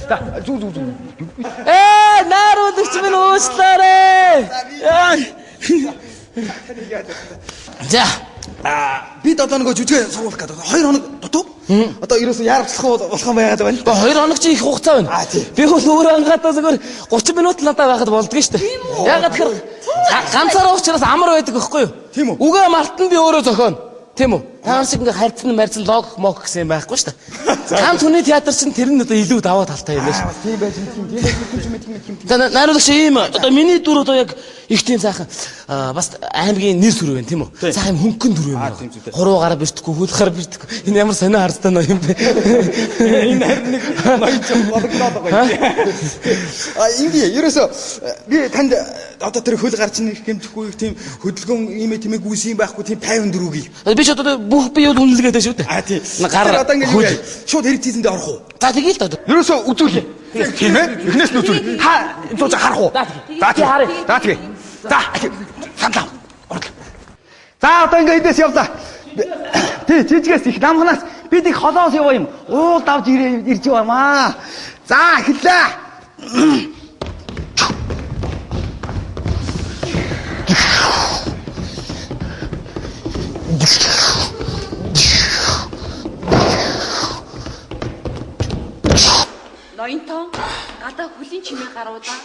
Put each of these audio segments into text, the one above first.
За зүү. Найруулагч минь уучлаарай. За бид одоо нөгөө жүжигээ суулгах гэдэг 2 хоног дутуу. Одоо ерөөсөө яарчлах болох юм байгаад байна. 2 хоног чи их хугацаа байна. Би бол өөрөө ангаатаа зөвхөн 30 минут надад байхад болдгоо шүү дээ. Ягаад тэгэхээр ганцаараа уучраас амар байдаг байхгүй юу? Тийм үү? Үгээ мартан би өөрөө зохионо. Тийм үү? Таан шиг ингээ харьцсан марцсан лог мок гэсэн юм байхгүй шүү дээ. Ганц хүний театр чинь тэр нь одоо илүү даваа талтай юм байна шүү. Тийм байж тийм. За найруулагч ийм одоо миний дүр одоо яг их тийм сайхан бас аймгийн нэр сүр байна тийм үү? Сайхан хөнгөн дүр юм байна. Хуруу гараа бэртэхгүй, хөл гараа бэртэхгүй. Энэ ямар сонио харцтай нөө юм бэ? Энэ харин нэг ноёч болгоод байгаа юм. Ингээ ерөөсөө би танд одоо тэр хөл гар чинь их хэмжихгүй тийм хөдөлгөөн ийм тийм гүйс юм байхгүй тийм 54 гээ. Би ч одоо бүх бие бол үнэлгээд байна шүү дээ. Тийм. Гар одоо ингээ шууд хэрэгцээсэндээ орох уу? За тэгээл та. Ерөөсөө үзүүлээ. Тийм ээ. Эхнээс нь үзүүлээ. Зууж харах уу? За тийм. За тийм. За санаа. За одоо ингээ эдээс явлаа. Тий, жижигээс их намханаас бид их холоос яваа юм. Уул давж ирж яваамаа. За эхэллээ. Ноёнтон гадаа хөлийн чимээ гаруудаа.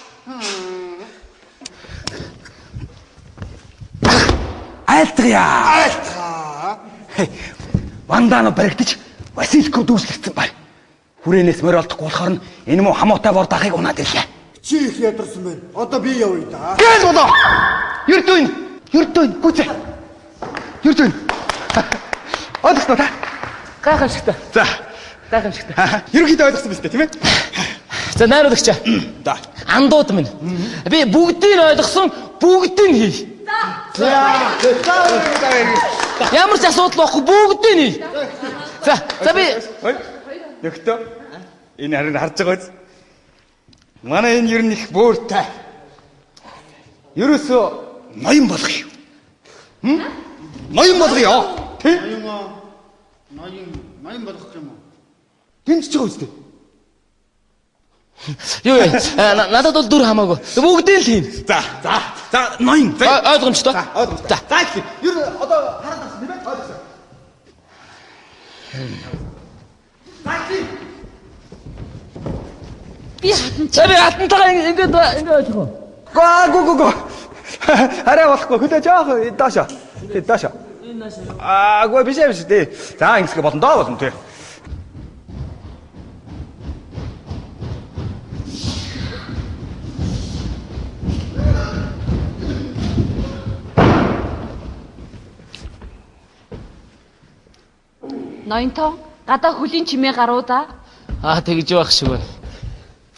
Айлтгая. Вандано баригдаж Васильков дүүслэгдсэн байна. Хүрээнээс морь олдохгүй болохоор энэ муу хамуутай бор дахыг унаад ирлээ. Чи их ядарсан байна. Одоо би явъя да. Гээл болоо. Юрдөн гүцээ. Юрдөн. Ойлгосноо та? Гайхамшигтай. За. Гайхамшигтай. Ерөнхийдөө ойлгосон биз дээ, тийм ээ? За найруулагч. Да. Андууд минь. Би бүгдийг ойлгосон, бүгдийг хий. Ямар ч асуудал байхгүй бүгдийг хий. За би Нөхтөө. Энэ харин харж байгаа биз? Манай энэ ер нь их бөөртэй. Ерөөсөө ноён болох юм. Ноён болгоё. Тэ? Ноён болох юм уу? Тэнцэж байгаа үстэй. юу вэ? Надад бол дүр хамаагүй. Бүгдийг л хийн. За, ноён. Ойлгомжтой. За, ихлэ. Ер нь одоо хараад авсан тийм ээ? Ойлгосон. Би хатан. За би хатантайгаа ингээд очих уу? Гоо. Арай болохгүй. Хөдөө жоох доошо. Доошо. Энэ наашаа. Гоо биш дээ. За, ингэсгэ болно доо болно тий. Ноёнтон гадаа хөлийн чимээ гаруудаа. Тэгж байх шиг байна.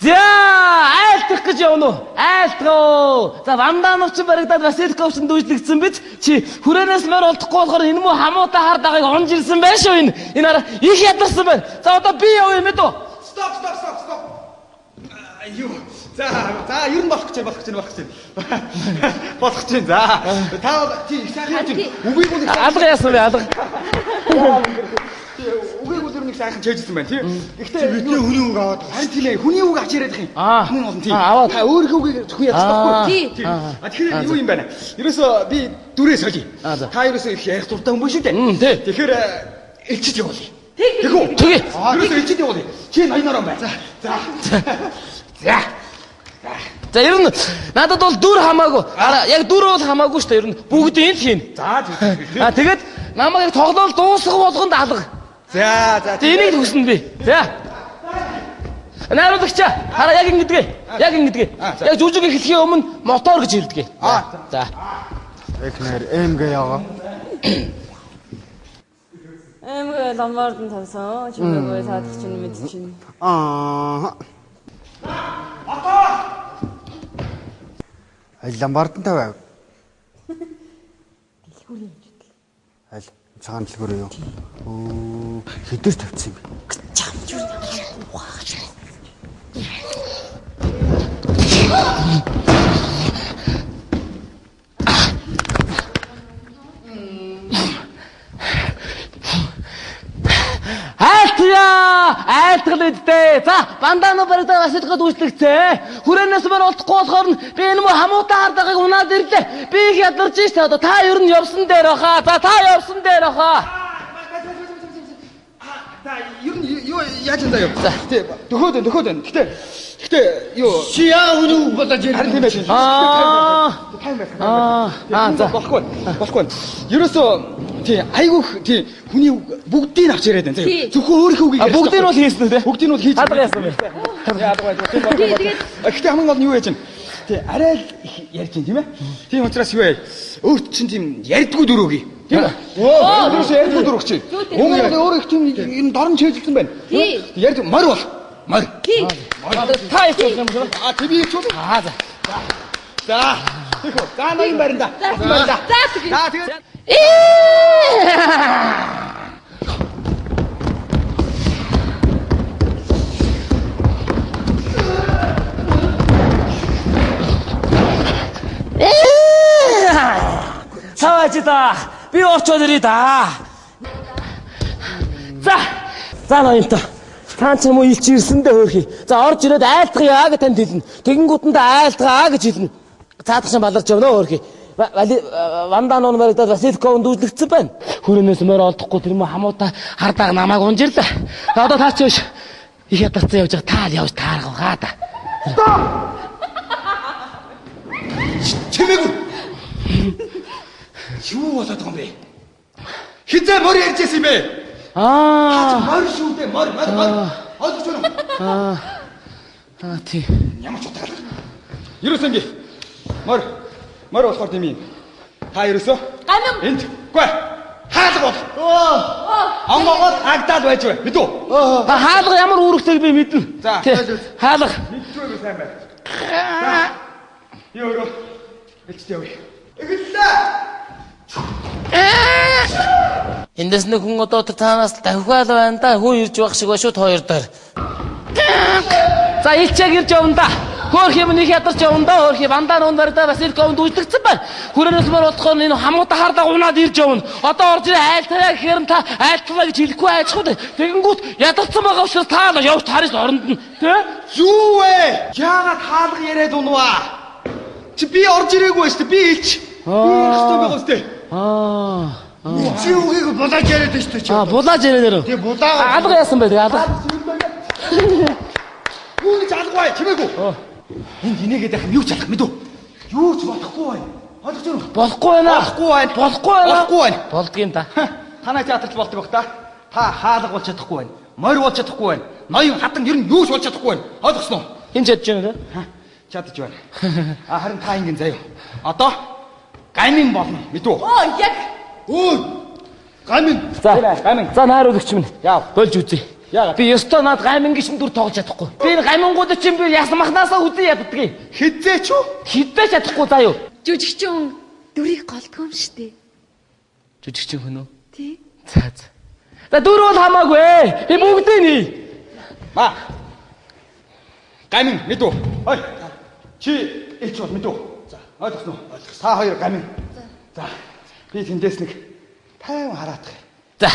За айлтгах гэж явна уу? Айлтгоо. За Ванданов ч баригдаад Васильков ч дүүжлэгдсэн биз? Чи хүрээнээс морь олдохгүй болохоор энэ муу хамуутай хар дагыг онж ирсэн байх шүү энэ. Энэ араа их ядарсан байна. За одоо би явъя мэд үү? Стоп. Аюу. За ер нь болох гэж. Болох гэж. За. Та тий сайхан чинь үгүй гүн Алга яасан бэ алга. үгүй гүн ер нь сайхан чэйжсэн байна тий. Гэхдээ бидний хүний үг аваад. Харин тийм ээ хүний үг авч яриад их юм. Хүн олон тий. Та өөрийнхөө үгийг зөвхөн ядчих байхгүй. Тий. Тэгэхээр юу юм байна? Ерөөсөө би дүрээ солиё. Та ерөөсөө их ярих дуртай хүн биш үү дээ. Тэгэхээр элчид явуулъя. Тэгээ. Ерөөсөө элчид явуулъя. Чи ноёноор бай. За. За ер нь надад бол дүр хамаагүй. Яг дүр бол хамаагүй шүү дээ. Ер нь бүгдийг л хийн. За. Тэгээд намайг тоглоом дуусах болгонд алга. За. Энийг хүснэ би. За. Найруулагч хараа яг ингэдгээ. Яг жүжиг эхлэхийн өмнө мотор гэж хэлдэг. За. Эхнэр эмгэ яага. Эмгэ ламбардан тавсан. Чимээгүй саадах чинь мэд чинь. Ламбардан тавиа. Дэлгүүрийн хэмжээтэй. Аль цагаан дэлгүүр юу? Хэдээр тавьчихсан юм бэ? Чамчур ухаач. айлтгал үдтэй. За, бандана баригдаа бас идгээд үйлчлэгцээ. Хүрээнээс мөр олдохгүй болохоор би энэ мө хамуутай хардагыг унаад ирлээ. Би их ядарч штэ. Одоо та ер нь явсан дээр баха. За, та явсан дээр баха. За, ер нь юу яаж энэ заяа. Тэ дөхөөд байна. Гэтэ юу Чи яа өнөө бодож ирэх харин тийм байх. За. Болохгүй. Ерөөсөө тий айгүйх тий хүний бүгдийг авч яриад байна. Зөвхөн өөрийнхөө үгийг ярьж. Бүгдийг нь бол хийсэн үү те? Бүгдийг нь бол хийж. Хадга яасан бэ? Гэтэ хамгийн гол нь юу яаж вэ? Тий арай л ярьж байна тийм ээ. Тийм учраас юу вэ? Өөрт чинь тийм ярьдгүй дөрөөгүй. Тийм үү? Өөрөөсөө ярьдгүй дөрөв чи. Өөрөө их тийм энэ дорн чийжилсэн байна. Ярьд морь бол. Морь. Та их юм уу? TV ч үү? За. За. Тэхүү. За ноён барина да. За тэгээд Цаавчида. Би орчоод ирээ да. За ноёнтой. Цаан ч юм уу илч ирсэндээ хөөрхий. За орж ирээд айлтгая гэж танд хэлнэ. Тэгэнгүүтэндээ айлтгаа гэж хэлнэ. Цаадах шин баларч явна хөөрхий. Вандан он баригдаад Василковын дүүжлэгдсэн байна. Хүрээнээс морь олдохгүй тэр мө хамуутай хардааг намайг унжирлаа. Одоо таач биш. Их ядарсан явж байгаа таал явж тааргаа да. чимээгүй. Юу болоод байгаа юм бэ? Хизээ морь ярьжсэн юм бэ? Морь шүү дээ, морь. Ойлгож байна уу? Тий. Ямар ч утгатай. Ерөөс ингэ. Морь болохоор тийм юм. Та ерөөсөө? Гамин. Энд. Үгүй. Хаалга бол. Онгоогоо агдаад байж вэ? Мэдүү? Хаалга ямар үүрэгтэйг би мэднэ. За. Хаалга. Мэдчихвээ сайн байна. Би өөрөө хэлчихтэй явъя. Эгэллээ. Эндээс нэг хүн одоо танаас давхиал байна да. Хүн ирж байх шиг ба шууд хоёр дээр. За илчээг ирж явна да. Хөөх юм нэг ядарч явна да. Хөөх бандаа нуун барьдаа Василковын дүүжлэгдсэн байна. Хүрээнээс мөр бодохоор энэ хамуутай хардаа унаад ирж явна. Одоо орж ирээ айлтгаа гэхээр та айлтлаа гэж хэлэхгүй айчгүй. Тэгэнгүүт ядарсан байгаа учраас та явж тарис оронд нь тий? Юу вэ? Яагаад хаалга яриад унваа? Чи би орж ирээгүй шүү дээ. Би илч. Би ирэх хэрэгтэй байгаа үстэй. Чи үгийг булааж яриад байна шүү дээ чи. Булааж яриад нэр. Тэг булаа. Алга яасан бэ? Алга. Юу гэж алгаа чимээгүй. Энд инээгээд байх юм юу ч алах мэдүү. Юу ч болохгүй байна. Ойлгож байна уу? Болохгүй байна. Болохгүй байна. Болдгийм та. Танай театрч болдог бах та. Та хаалга болж чадахгүй байна. Морь болж чадахгүй байна. Ноён хатан ер нь юу ч болж чадахгүй байна. Ойлгосноо? Хин чадж байна те? Чадж байна. Харин та ингэн заяа. Одоо гамин болно. Мэдүү? Яг. Гамин. За найруулагч минь. Яав. Болж үзье. Яагаад? Би ёстой над гамингийн шин дүр тоглож чадахгүй. Би энэ гамингууд чинь би ясан махнасаа үзэн яддгийг. Хизээч үү? Хиддэ чадахгүй заа юу. Жүжигчин дүрийг голдгоо юм штэ. Жүжигчин хүн үү? Тий. За. За дүр бол хамаагүй. Би бүгдийг ний. Гамин мэдүү? Ой. Чи илч бол мэдүү? За, ойлгосноо? Та хоёр гамин. За. Би тэндээс нэг 50 хараадах. За.